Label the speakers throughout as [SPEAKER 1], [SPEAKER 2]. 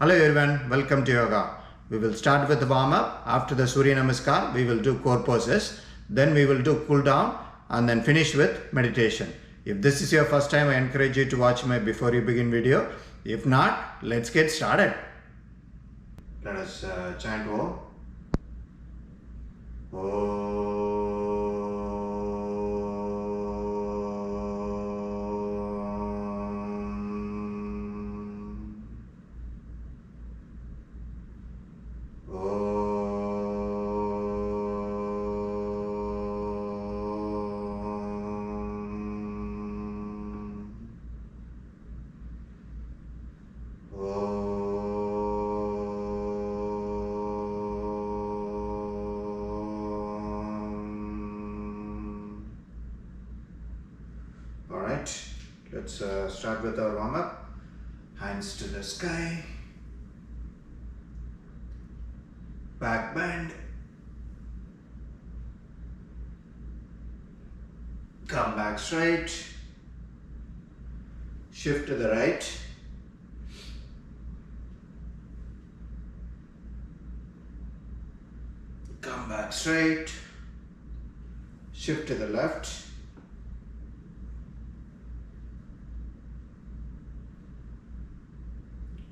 [SPEAKER 1] Hello everyone, welcome to yoga. We will start with the warm up. After the Suryanamaskar, we will do core poses. Then we will do cool down and then finish with meditation. If this is your first time, I encourage you to watch my before you begin video. If not, let's get started. Let us chant Om. Let's start with our warm-up. Hands to the sky. Back bend. Come back straight. Shift to the right. Come back straight. Shift to the left.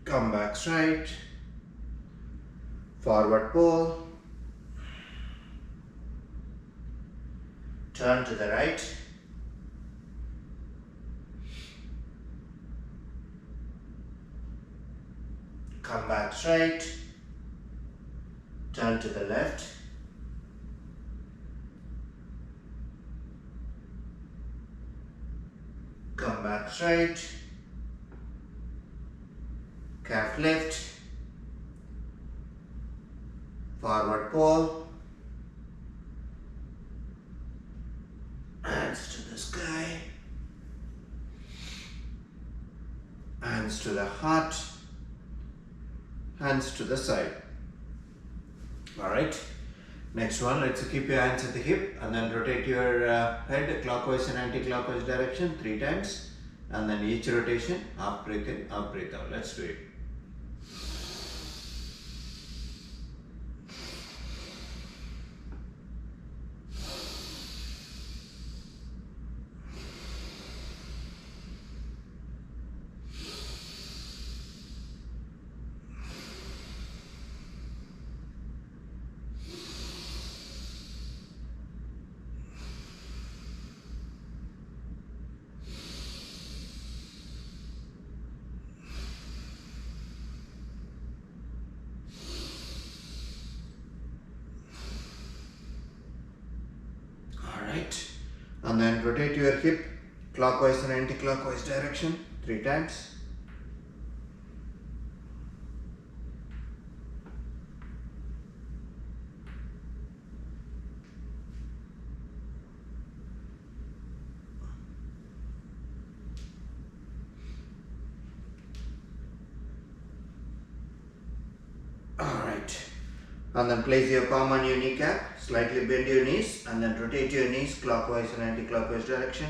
[SPEAKER 1] Come back straight, forward pull, turn to the right, come back straight, turn to the left, come back straight, calf lift, forward pull, hands to the sky, hands to the heart, hands to the side. Alright, next one, let's keep your hands at the hip and then rotate your head clockwise and anti-clockwise direction 3 times, and then each rotation, half breath in, half breath out. Let's do it. And then rotate your hip clockwise and anti-clockwise direction 3 times. Alright. And then place your palm on your kneecap. Slightly bend your knees and then rotate your knees clockwise and anti-clockwise direction.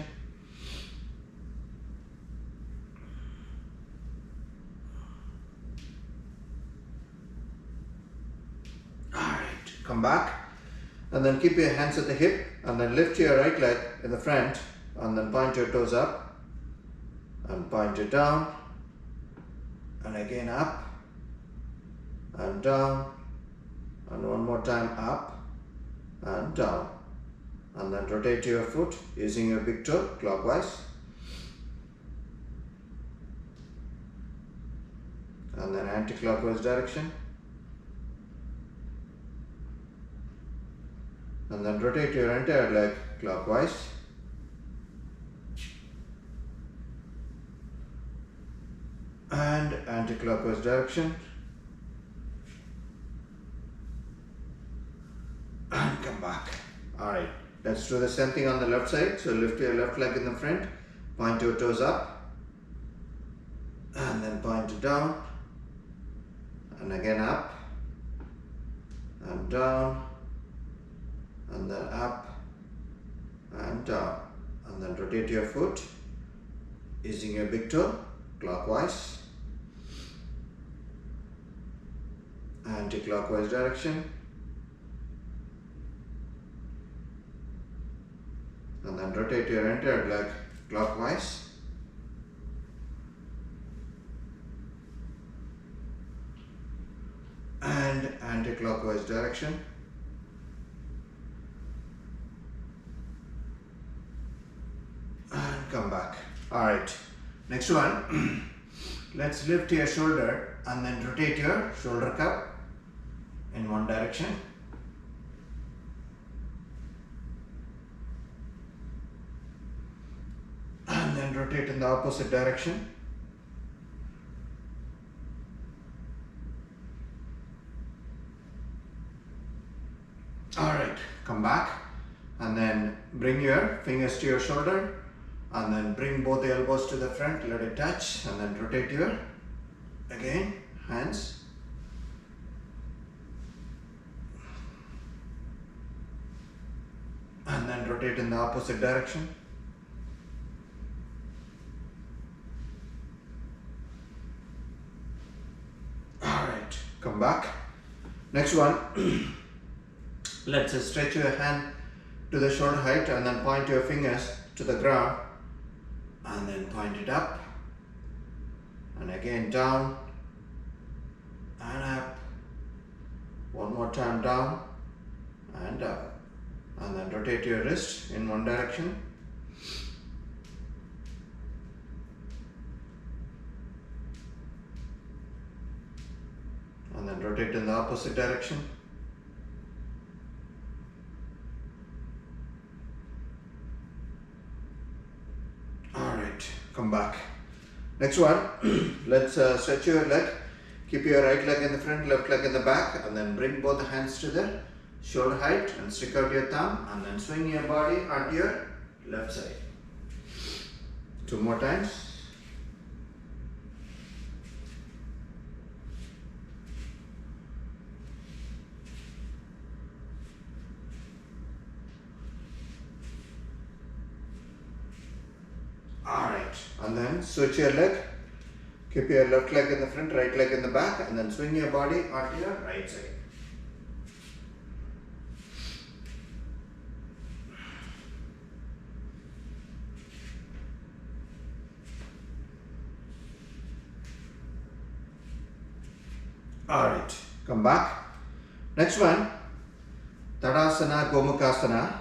[SPEAKER 1] Alright, come back and then keep your hands at the hip and then lift your right leg in the front and then point your toes up and point it down and again up and down and one more time up and down, and then rotate your foot using your big toe clockwise and then anti-clockwise direction, and then rotate your entire leg clockwise and anti-clockwise direction. And come back. Alright, let's do the same thing on the left side. So lift your left leg in the front, point your toes up and then point it down and again up and down and then up and down, and then rotate your foot using your big toe clockwise anti-clockwise direction, and then rotate your entire leg clockwise, and anti-clockwise direction, and come back. Alright, next one. Let's lift your shoulder and then rotate your shoulder cup in one direction. And then rotate in the opposite direction. Alright, come back and then bring your fingers to your shoulder and then bring both the elbows to the front, let it touch, and then rotate your, again, hands. And then rotate in the opposite direction. Alright, come back. Next one, let's stretch your hand to the shoulder height and then point your fingers to the ground. And then point it up, and again down, and up, one more time down, and up, and then rotate your wrist in one direction, and then rotate in the opposite direction. Come back. Next one, let's stretch your leg. Keep your right leg in the front, left leg in the back, and then bring both the hands to the shoulder height and stick out your thumb and then swing your body onto your left side. 2 more times. Alright, and then switch your leg. Keep your left leg in the front, right leg in the back, and then swing your body onto your right side. Alright, come back. Next one, Tadasana, Gomukhasana,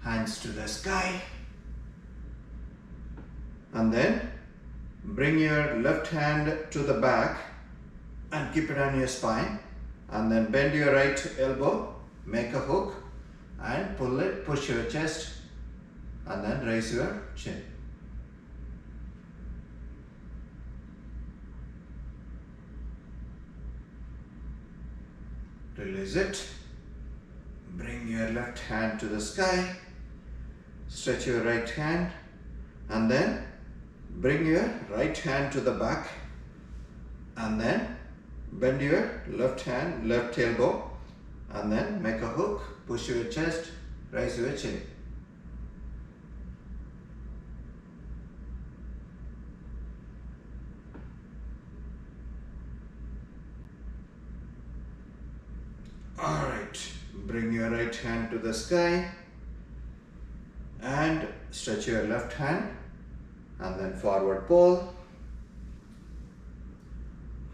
[SPEAKER 1] hands to the sky. And then bring your left hand to the back and keep it on your spine. And then bend your right elbow, make a hook and pull it, push your chest and then raise your chin. Release it. Bring your left hand to the sky. Stretch your right hand and then bring your right hand to the back and then bend your left hand, left elbow and then make a hook, push your chest, raise your chin. Alright, bring your right hand to the sky and stretch your left hand and then forward pull,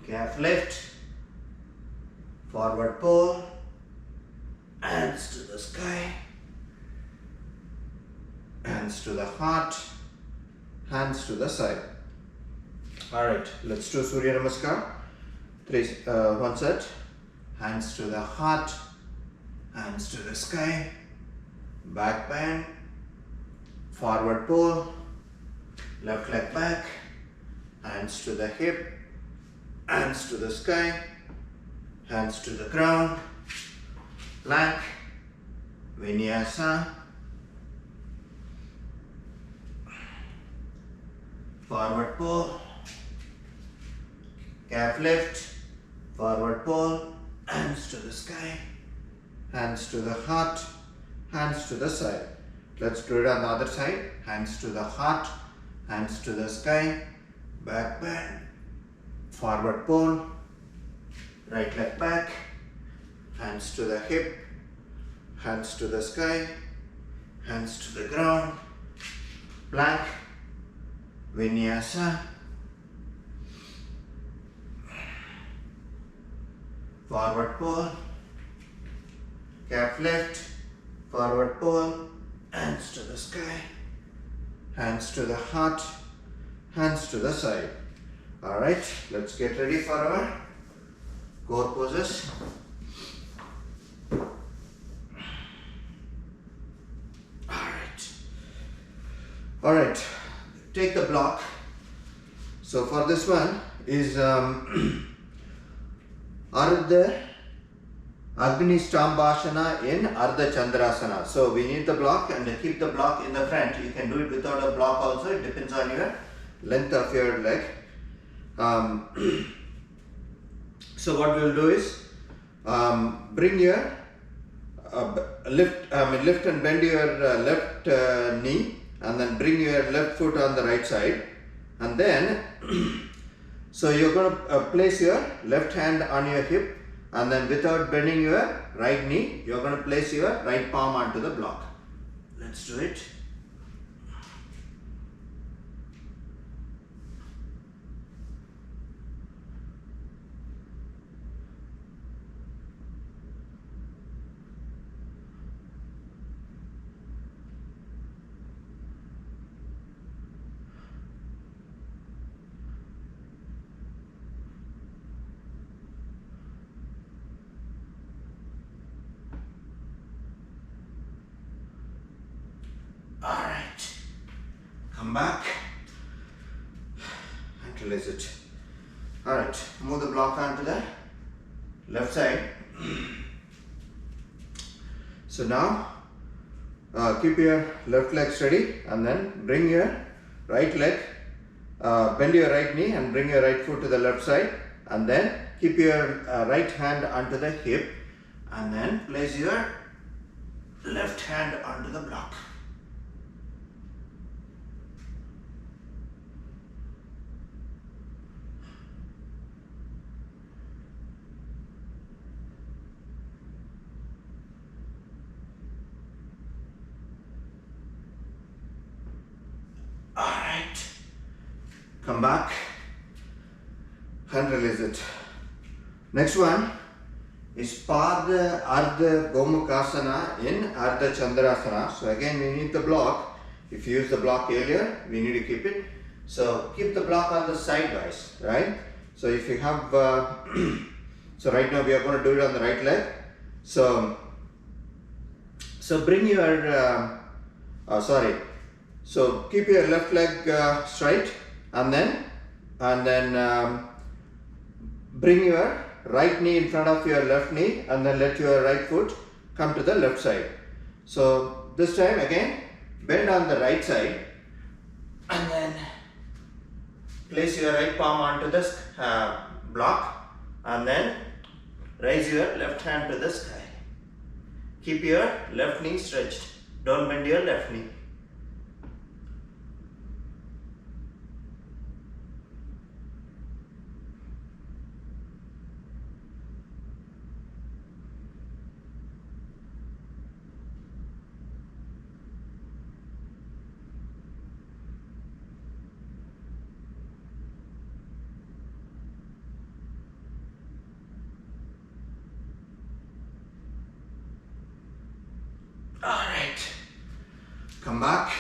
[SPEAKER 1] calf lift, forward pull, hands to the sky, hands to the heart, hands to the side. Alright, let's do Suryanamaskar. One set. Hands to the heart, hands to the sky, back bend, forward pull, left leg back, hands to the hip, hands to the sky, hands to the ground, plank, vinyasa, forward pull, calf lift, forward pull, hands to the sky, hands to the heart, hands to the side. Let's do it on the other side. Hands to the heart, hands to the sky, back bend, forward pull, right leg back, hands to the hip, hands to the sky, hands to the ground, plank, vinyasa, forward pull, calf lift, forward pull, hands to the sky, hands to the heart, hands to the side. Alright, let's get ready for our core poses. Alright, take the block. So for this one is Ardha Agnistambhasana in Ardha Chandrasana. So we need the block and keep the block in the front. You can do it without a block also. It depends on your length of your leg. So what we will do is bring your lift and bend your left knee, and then bring your left foot on the right side, and then so you're going to place your left hand on your hip, and then without bending your right knee, you're going to place your right palm onto the block. Let's do it. Alright, come back and release it. Alright, move the block onto the left side. So now keep your left leg steady, and then bring your right leg, bend your right knee and bring your right foot to the left side, and then keep your right hand onto the hip, and then place your left hand onto the block. Alright, come back and release it. Next one is Ardha Gomukhasana in Ardha Chandrasana. So again we need the block. If you use the block earlier, we need to keep it. So keep the block on the sidewise, right? So if you have, so right now we are going to do it on the right leg. So bring your, so keep your left leg straight, and then bring your right knee in front of your left knee, and then let your right foot come to the left side. So this time again, bend on the right side, and then place your right palm onto this block, and then raise your left hand to the sky. Keep your left knee stretched. Don't bend your left knee. Alright, come back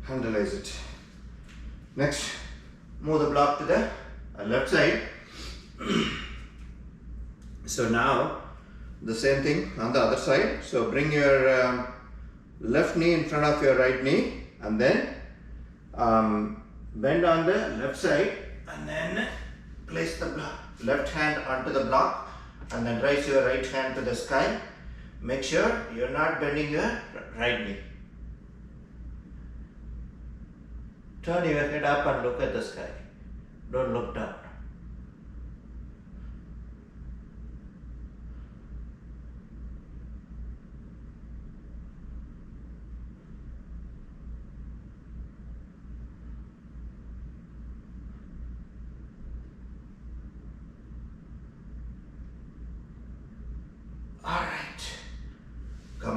[SPEAKER 1] and release it. Next, move the block to the left side. So now the same thing on the other side. So bring your left knee in front of your right knee, and then bend on the left side, and then place the left hand onto the block, and then raise your right hand to the sky. Make sure you're not bending your right knee. Turn your head up and look at the sky. Don't look down.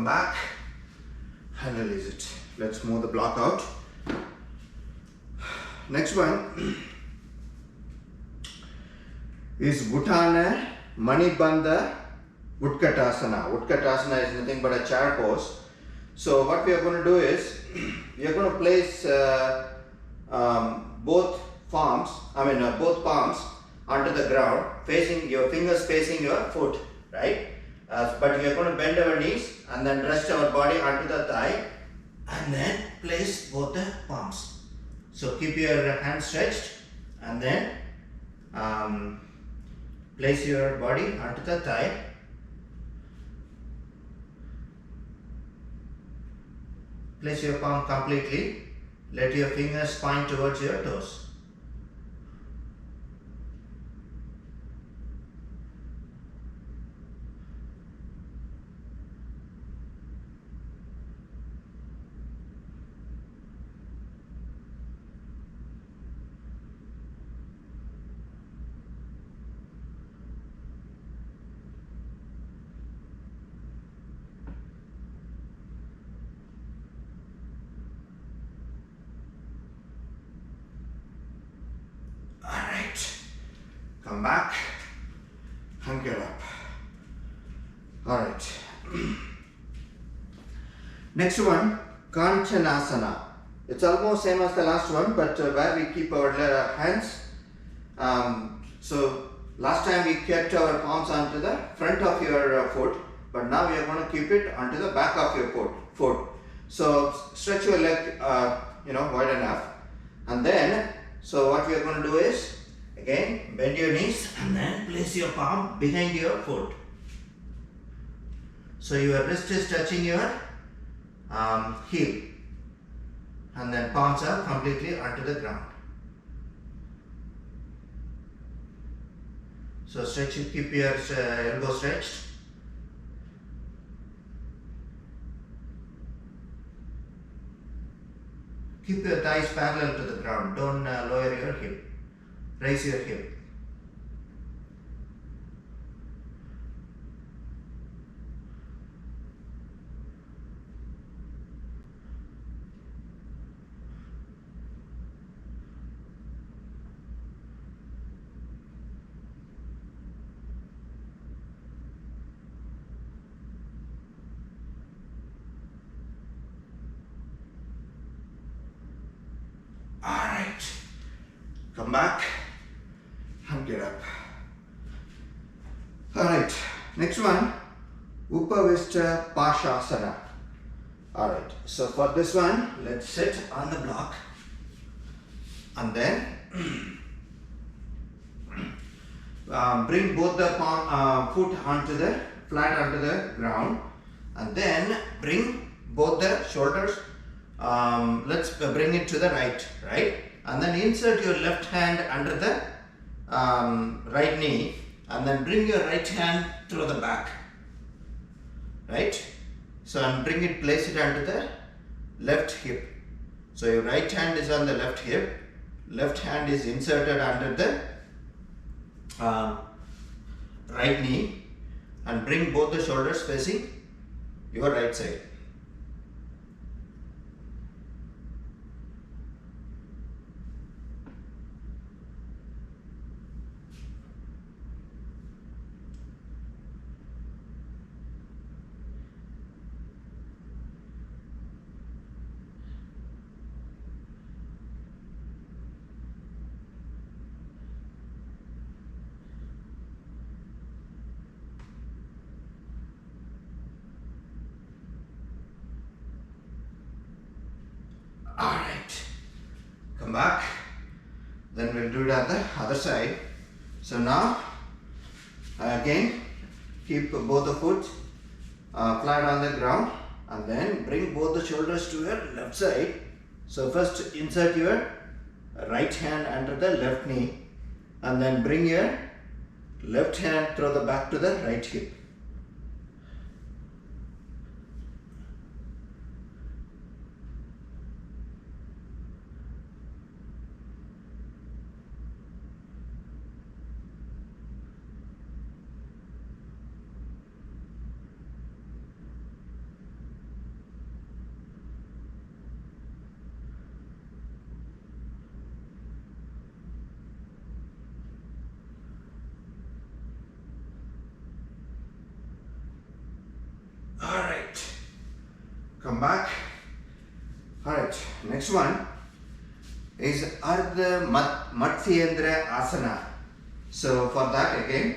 [SPEAKER 1] come back and release it. Let's move the block out. Next one is Uttana, Manibandha, Utkatasana. Utkatasana is nothing but a chair pose. So what we are going to do is, we are going to place both palms onto the ground, facing your fingers facing your foot, right? But we are going to bend our knees and then rest our body onto the thigh and then place both the palms. So keep your hands stretched and then place your body onto the thigh. Place your palm completely. Let your fingers point towards your toes. Come back and get up. Alright. Next one, Khanjanasana. It's almost same as the last one, but where we keep our hands. So last time we kept our palms onto the front of your foot, but now we are going to keep it onto the back of your foot. So stretch your leg wide enough, and then so what we are going to do is, again, bend your knees and then place your palm behind your foot. So your wrist is touching your heel and then palms are completely onto the ground. So stretch, keep your elbow stretched. Keep your thighs parallel to the ground. Don't lower your hip. Raise your hip. Alright. Come back and get up. Alright, next one, Upavishta Pashasana. Alright, so for this one, let's sit on the block and then bring both the foot onto the flat onto the ground, and then bring both the shoulders. Let's bring it to the right, and then insert your left hand under the right knee, and then bring your right hand through the back, right? So and bring it, place it under the left hip. So your right hand is on the left hip, left hand is inserted under the right knee, and bring both the shoulders facing your right side. Alright, come back, then we'll do it on the other side. So now, again, keep both the foot flat on the ground, and then bring both the shoulders to your left side. So first insert your right hand under the left knee, and then bring your left hand through the back to the right hip. come back. Alright, next one is Ardha Matsyendrasana. So for that again,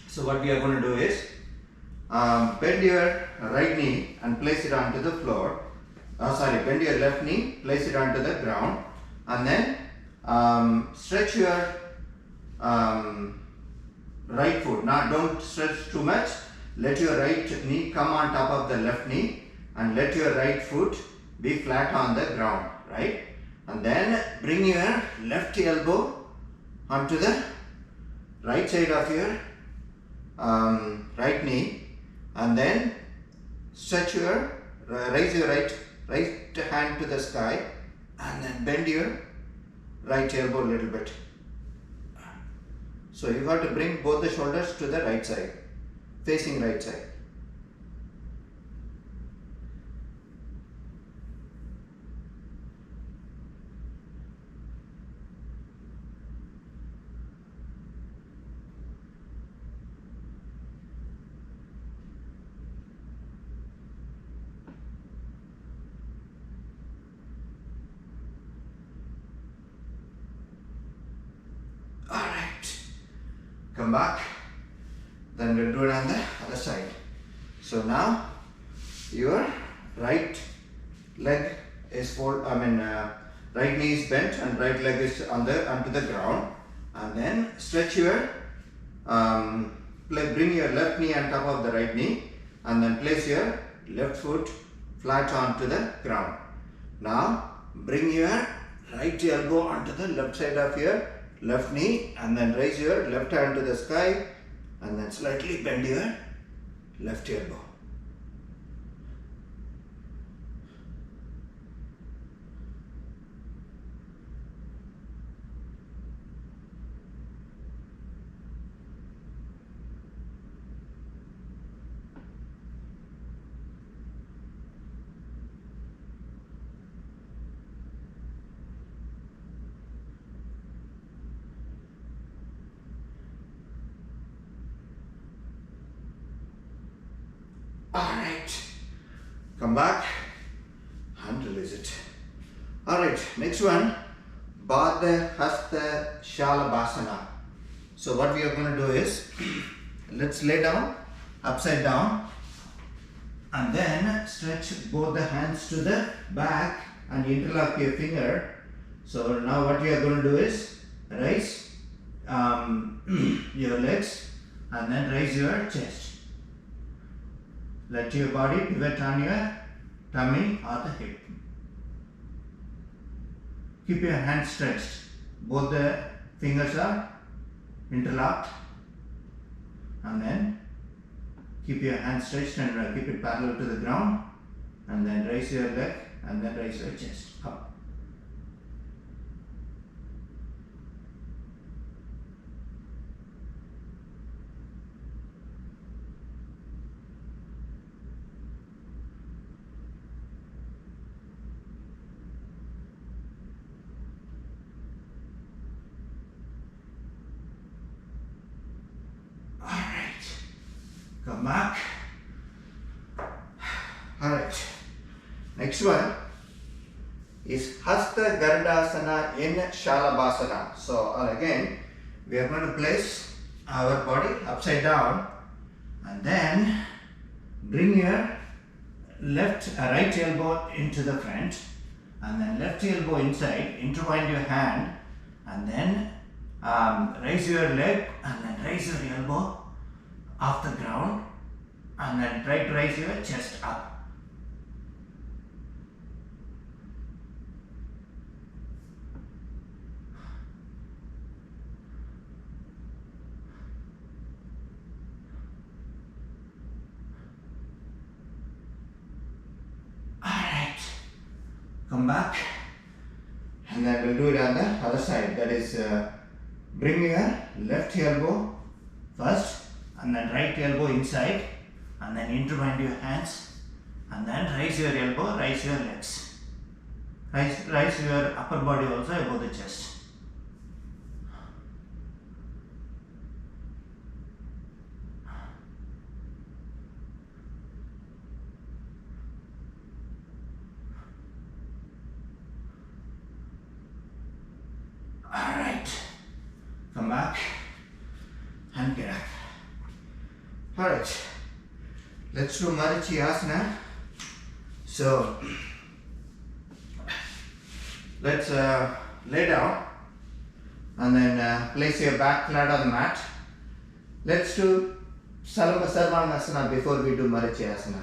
[SPEAKER 1] so what we are going to do is bend your right knee and place it onto the floor. Bend your left knee, place it onto the ground, and then stretch your right foot. Now don't stretch too much. Let your right knee come on top of the left knee and let your right foot be flat on the ground, right? And then bring your left elbow onto the right side of your right knee, and then stretch your, raise your right hand to the sky, and then bend your right elbow a little bit. So you have to bring both the shoulders to the right side, facing right side. Come back, then we'll do it on the other side. So now your right leg is right knee is bent and right leg is onto the ground, and then stretch your bring your left knee on top of the right knee, and then place your left foot flat onto the ground. Now bring your right elbow onto the left side of your left knee, and then raise your left hand to the sky, and then slightly bend your left elbow. Alright, come back and release it. Alright, next one, Baddha, Hasta, Shalabhasana. So what we are going to do is, let's lay down, upside down, and then stretch both the hands to the back and interlock your finger. So now what we are going to do is, raise your legs and then raise your chest. Let your body pivot on your tummy or the hip. Keep your hands stretched. Both the fingers are interlocked. And then keep your hands stretched and keep it parallel to the ground. And then raise your leg and then raise your chest up. Come back. Alright. Next one is Hasta Garudasana in Shalabhasana. So again, we are going to place our body upside down and then bring your right elbow into the front and then left elbow inside, intertwine your hand and then raise your leg and then raise your elbow off the ground and then try to raise your chest up. Alright, come back and then we'll do it on the other side. That is, bring your left elbow first and then right elbow inside and then intertwine your hands and then raise your elbow, raise your legs. Raise your upper body also above the chest. come back and get up. Alright, let's do Marichyasana. So, let's lay down and then place your back flat on the mat. Let's do Shalabhasana before we do Marichyasana.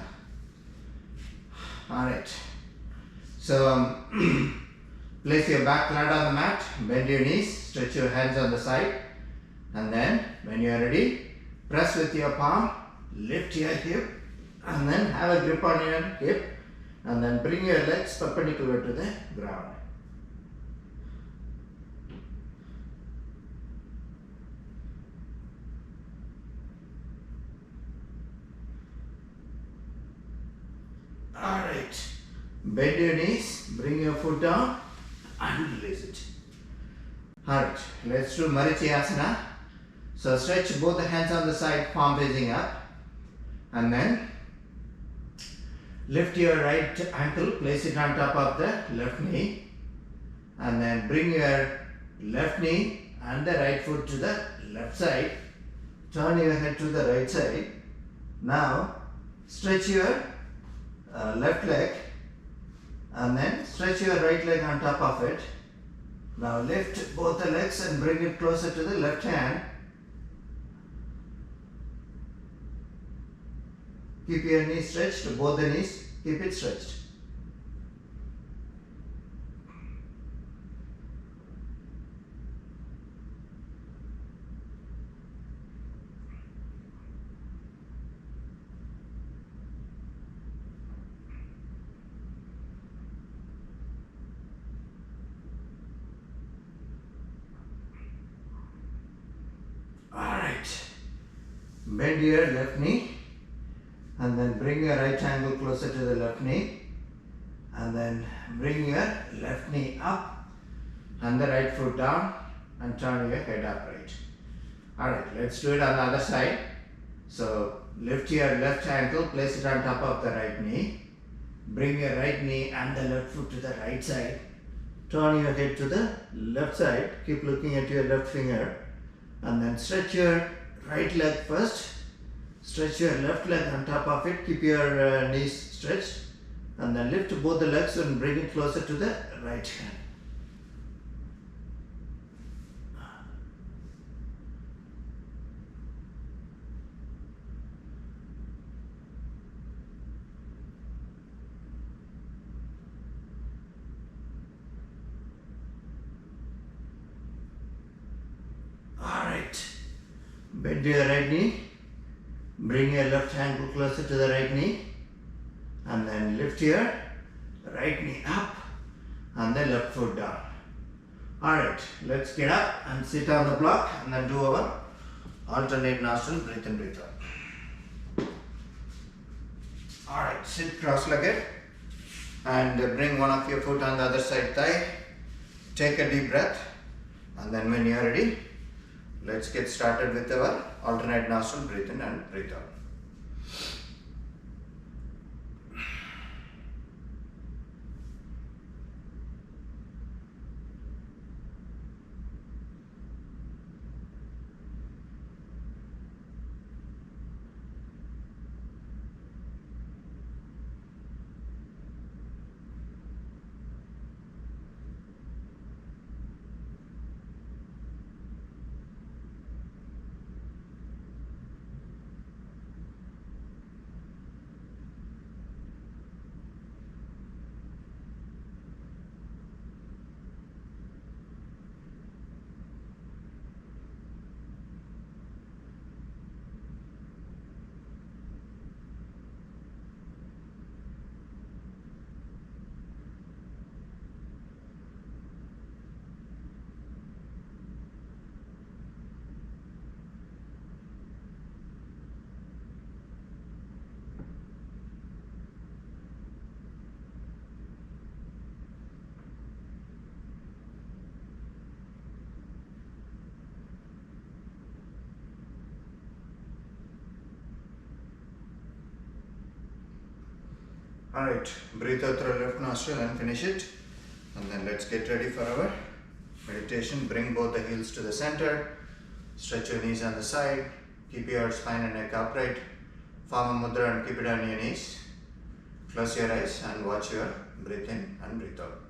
[SPEAKER 1] Alright, so place your back flat on the mat, bend your knees, stretch your hands on the side, and then when you are ready, press with your palm, lift your hip, and then have a grip on your hip, and then bring your legs perpendicular to the ground. Alright, bend your knees, bring your foot down and release it. Alright, let's do Marichyasana. So stretch both the hands on the side, palm facing up, and then lift your right ankle, place it on top of the left knee, and then bring your left knee and the right foot to the left side. Turn your head to the right side. Now stretch your left leg and then stretch your right leg on top of it. Now lift both the legs and bring it closer to the left hand. Keep your knees stretched, both the knees, keep it stretched. Alright, bend your left knee and then bring your right ankle closer to the left knee and then bring your left knee up and the right foot down and turn your head upright. Alright, let's do it on the other side. So lift your left ankle, place it on top of the right knee, bring your right knee and the left foot to the right side, turn your head to the left side, keep looking at your left finger, and then stretch your right leg first. Stretch your left leg on top of it, keep your knees stretched, and then lift both the legs and bring it closer to the right hand. Alright, bend your right knee. Bring your left ankle closer to the right knee and then lift your right knee up and the left foot down. Alright, let's get up and sit on the block and then do our alternate nostril, breathe in, breathe out. Alright, sit cross-legged and bring one of your foot on the other side thigh. Take a deep breath and then when you are ready, let's get started with our alternate nostril, breathe in and breathe out. Alright, breathe out through left nostril and finish it. And then let's get ready for our meditation. Bring both the heels to the center. Stretch your knees on the side. Keep your spine and neck upright. Form a mudra and keep it on your knees. Close your eyes and watch your breath in and breathe out.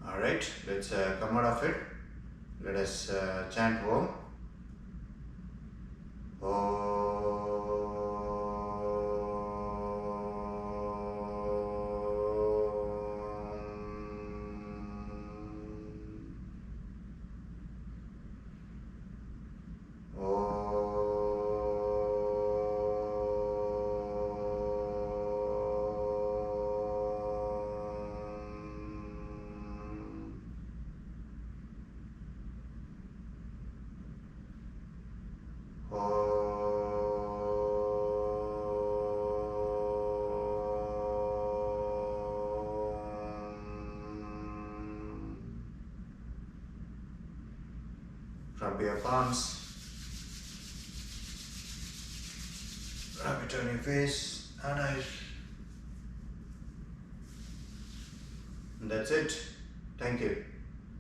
[SPEAKER 1] Alright, let's come out of it. Let us chant Om. Rub your palms, rub it on your face and eyes. And that's it. Thank you.